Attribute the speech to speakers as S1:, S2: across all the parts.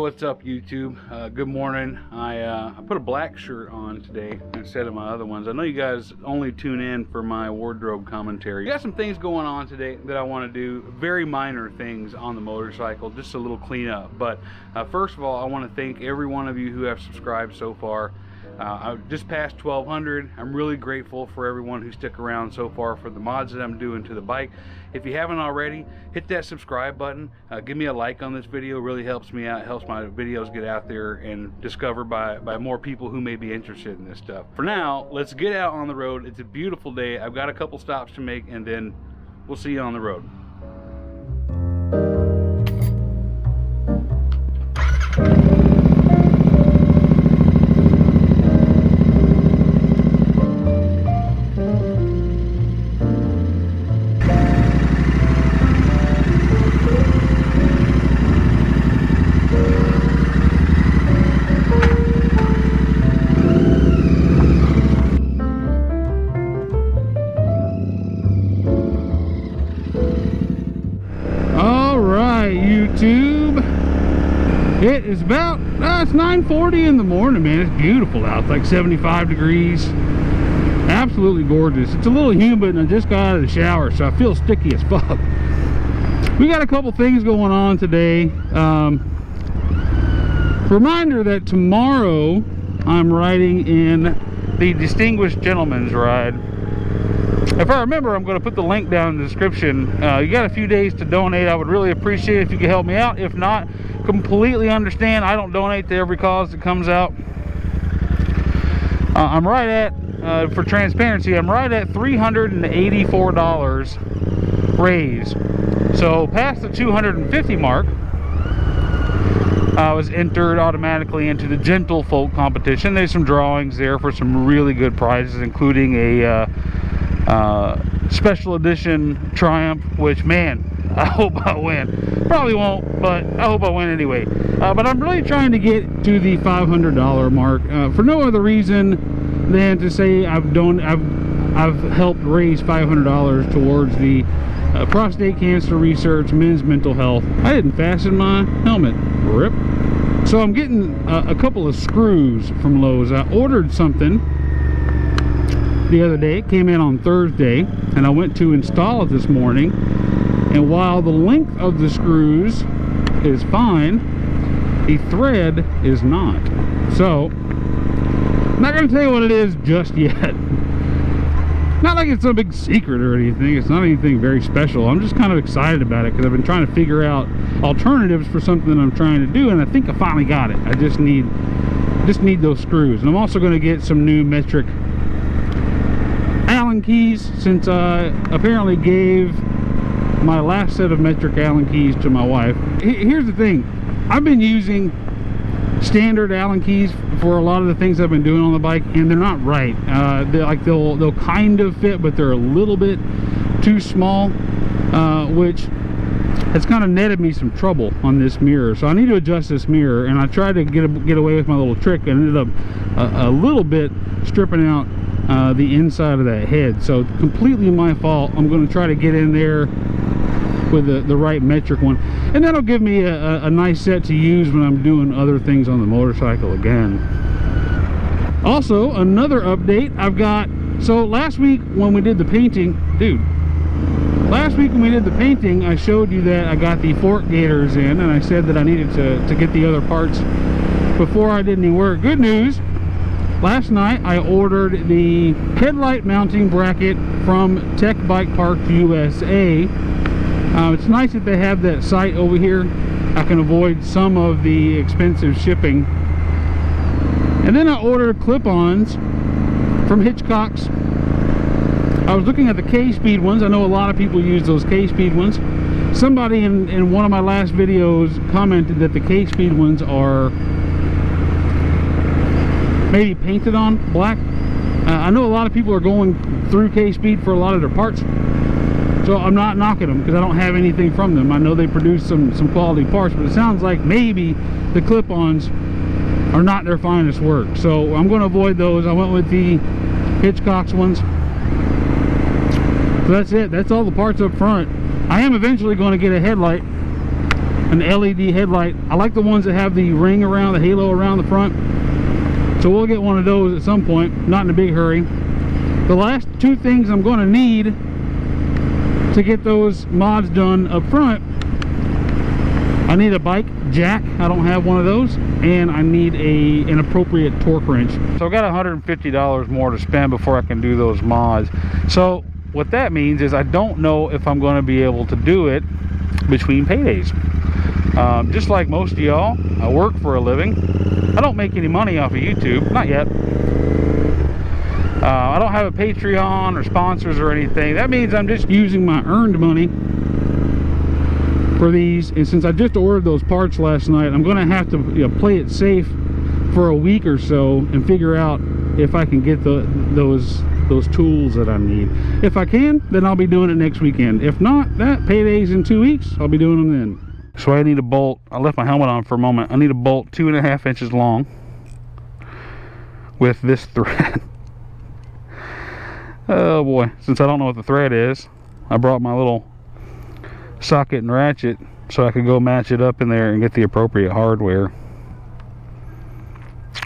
S1: what's up YouTube? Good morning. I put a black shirt on today instead of my other ones. I know you guys only tune in for my wardrobe commentary. We got some things going on today that I want to do, very minor things on the motorcycle, just a little cleanup. But first of all, I want to thank every one of you who have subscribed so far. I just passed 1,200. I'm really grateful for everyone who stuck around so far for the mods that I'm doing to the bike. If you haven't already, hit that subscribe button. Give me a like on this video. It really helps me out. It helps my videos get out there and discovered by more people who may be interested in this stuff. For now, let's get out on the road. It's a beautiful day. I've got a couple stops to make, and then we'll see you on the road. YouTube, it is about it's 9:40 in the morning, man. It's beautiful out. It's like 75 degrees, absolutely gorgeous. It's a little humid and I just got out of the shower, so I feel sticky as fuck. We got a couple things going on today. Reminder that tomorrow I'm riding in the Distinguished Gentleman's Ride. If I remember, I'm going to put the link down in the description. You got a few days to donate. I would really appreciate it if you could help me out. If not, completely understand. I don't donate to every cause that comes out. I'm right at, for transparency, I'm right at $384 raised. So past the 250 mark, I was entered automatically into the Gentle Folk competition. There's some drawings there for some really good prizes, including a special edition Triumph, which, man, I hope I win. Probably won't, but I hope I win anyway. But I'm really trying to get to the $500 mark for no other reason than to say I've helped raise $500 towards the prostate cancer research, men's mental health. I didn't fasten my helmet. Rip. So I'm getting a couple of screws from Lowe's. I ordered something the other day. It came in on Thursday, and I went to install it this morning, and while the length of the screws is fine, the thread is not. So I'm not going to tell you what it is just yet. Not like it's a big secret or anything. It's not anything very special. I'm just kind of excited about it because I've been trying to figure out alternatives for something that I'm trying to do, and I think I finally got it. I just need those screws. And I'm also going to get some new metric Allen keys, since I apparently gave my last set of metric Allen keys to my wife. Here's the thing, I've been using standard Allen keys for a lot of the things I've been doing on the bike, and they're not right. They'll kind of fit, but they're a little bit too small, which has kind of netted me some trouble on this mirror. So I need to adjust this mirror, and I tried to get away with my little trick and ended up a little bit stripping out the inside of that head. So completely my fault. I'm going to try to get in there with the right metric one, and that'll give me a nice set to use when I'm doing other things on the motorcycle again. Also, another update I've got. So last week when we did the painting, I showed you that I got the fork gaiters in, and I said that I needed to get the other parts before I did any work. Good news, last night I ordered the headlight mounting bracket from Tech Bike Park USA. It's nice that they have that site over here. I can avoid some of the expensive shipping. And then I ordered clip-ons from Hitchcock's. I was looking at the K-Speed ones. I know a lot of people use those K-Speed ones. Somebody in one of my last videos commented that the K-Speed ones are maybe painted on black. I know a lot of people are going through K-Speed for a lot of their parts, so I'm not knocking them because I don't have anything from them. I know they produce some quality parts, but it sounds like maybe the clip-ons are not their finest work, so I'm going to avoid those. I went with the Hitchcock's ones. So that's it. That's all the parts up front. I am eventually going to get a headlight an LED headlight. I like the ones that have the ring around, the halo around the front. So we'll get one of those at some point, not in a big hurry. The last two things I'm going to need to get those mods done up front, I need a bike jack. I don't have one of those, and I need an appropriate torque wrench. So I've got $150 more to spend before I can do those mods. So what that means is I don't know if I'm going to be able to do it between paydays. Just like most of y'all, I work for a living. I don't make any money off of YouTube, not yet. I don't have a Patreon or sponsors or anything. That means I'm just using my earned money for these. And since I just ordered those parts last night, I'm going to have to play it safe for a week or so and figure out if I can get those tools that I need. If I can, then I'll be doing it next weekend. If not, that payday's in 2 weeks. I'll be doing them then. So I need a bolt. I left my helmet on for a moment. I need a bolt 2.5 inches long with this thread. Oh boy, since I don't know what the thread is, I brought my little socket and ratchet so I could go match it up in there and get the appropriate hardware,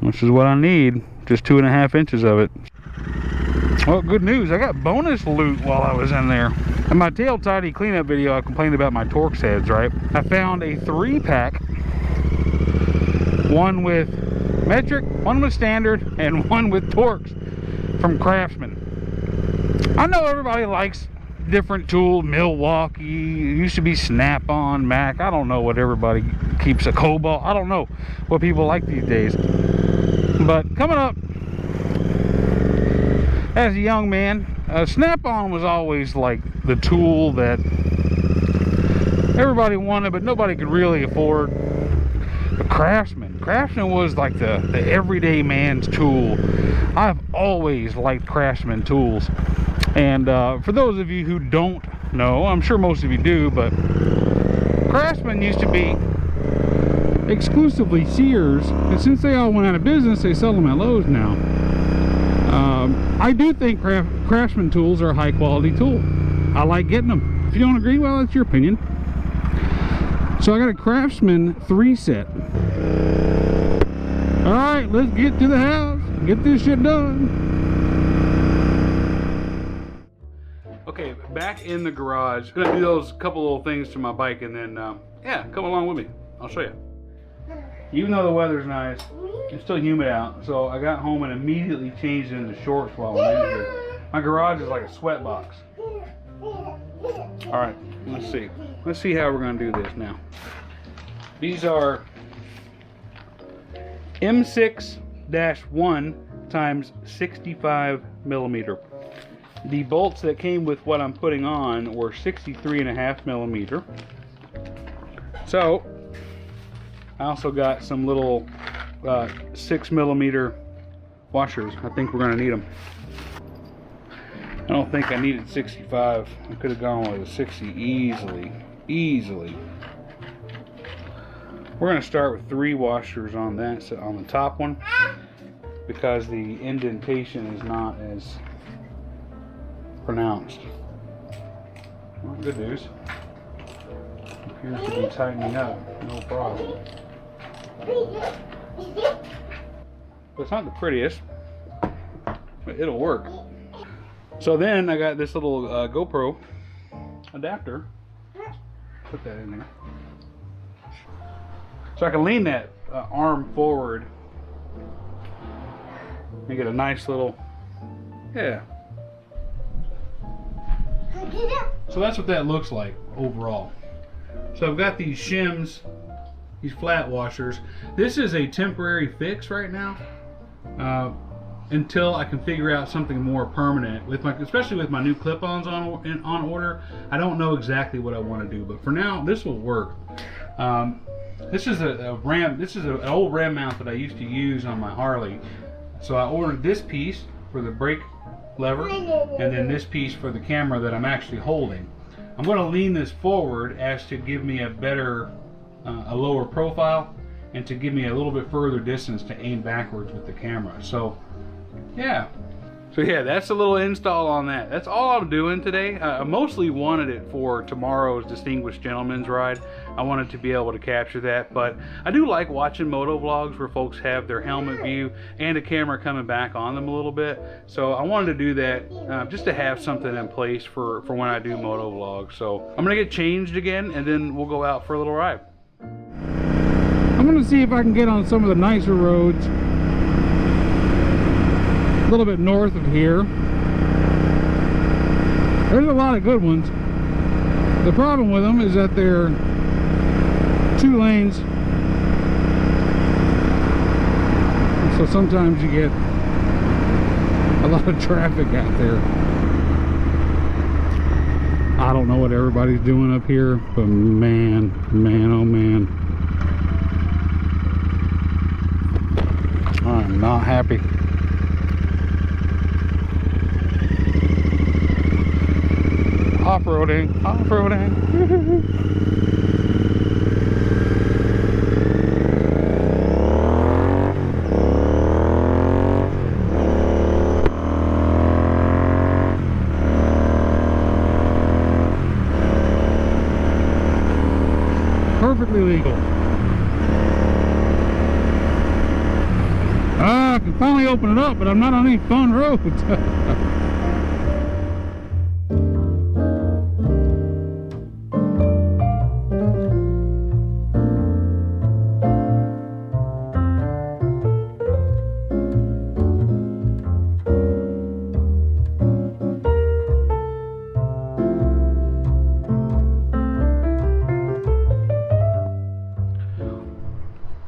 S1: which is what I need. Just 2.5 inches of it. Well, good news, I got bonus loot while I was in there. In my tail tidy cleanup video, I complained about my Torx heads, right? I found a 3-pack, one with metric, one with standard, and one with Torx from Craftsman. I know everybody likes different tools, Milwaukee, it used to be Snap-on, Mac, I don't know what everybody keeps, a Cobalt, I don't know what people like these days. But coming up as a young man, Snap-on was always like the tool that everybody wanted, but nobody could really afford. But Craftsman was like the everyday man's tool. I've always liked Craftsman tools. And for those of you who don't know, I'm sure most of you do, but Craftsman used to be exclusively Sears, and since they all went out of business, they sell them at Lowe's now. I do think Craftsman tools are a high quality tool. I like getting them. If you don't agree, well, that's your opinion. So I got a Craftsman 3 set. All right, let's get to the house, get this shit done. Okay, back in the garage. Gonna do those couple little things to my bike, and then yeah, come along with me. I'll show you. Even though the weather's nice, it's still humid out, so I got home and immediately changed into shorts while I'm in here. My garage is like a sweat box. Alright, let's see. Let's see how we're going to do this now. These are M6-1 times 65 millimeter. The bolts that came with what I'm putting on were 63.5 millimeter. So I also got some little 6 millimeter washers. I think we're going to need them. I don't think I needed 65. I could have gone with a 60 easily. We're going to start with 3 washers on that, so on the top one, because the indentation is not as pronounced. Well, good news. Appears to be tightening up, no problem. But it's not the prettiest, but it'll work. So then I got this little GoPro adapter. Put that in there. So I can lean that arm forward and get a nice little, yeah. So that's what that looks like overall. So I've got these shims, these flat washers. This is a temporary fix right now, until I can figure out something more permanent with my, especially with my new clip-ons on order. I don't know exactly what I want to do, but for now this will work. This is a ram. This is an old ram mount that I used to use on my Harley. So I ordered this piece for the brake lever, and then this piece for the camera that I'm actually holding. I'm going to lean this forward as to give me a better, a lower profile, and to give me a little bit further distance to aim backwards with the camera. So yeah, So yeah, that's a little install on that. That's all I'm doing today. I mostly wanted it for tomorrow's Distinguished Gentleman's Ride. I wanted to be able to capture that, but I do like watching moto vlogs where folks have their helmet view and a camera coming back on them a little bit. So I wanted to do that just to have something in place for when I do moto vlogs. So I'm gonna get changed again and then we'll go out for a little ride. I'm gonna see if I can get on some of the nicer roads a little bit north of here. There's a lot of good ones. The problem with them is that they're 2 lanes, so sometimes you get a lot of traffic out there. I don't know what everybody's doing up here, but man, oh man, I'm not happy. Off-roading. Perfectly legal. I can finally open it up, but I'm not on any fun roads.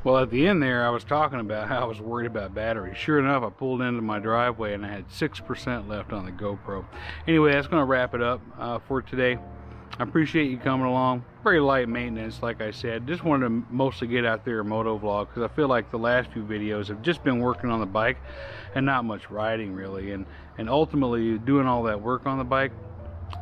S1: Well, at the end there, I was talking about how I was worried about batteries. Sure enough, I pulled into my driveway and I had 6% left on the GoPro. Anyway, that's going to wrap it up for today. I appreciate you coming along. Very light maintenance, like I said. Just wanted to mostly get out there and moto vlog because I feel like the last few videos have just been working on the bike and not much riding really. And ultimately, doing all that work on the bike,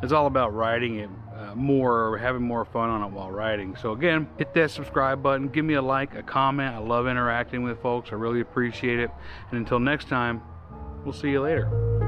S1: it's all about riding it more, or having more fun on it while riding. So again, hit that subscribe button, give me a like, a comment. I love interacting with folks. I really appreciate it. And until next time, we'll see you later.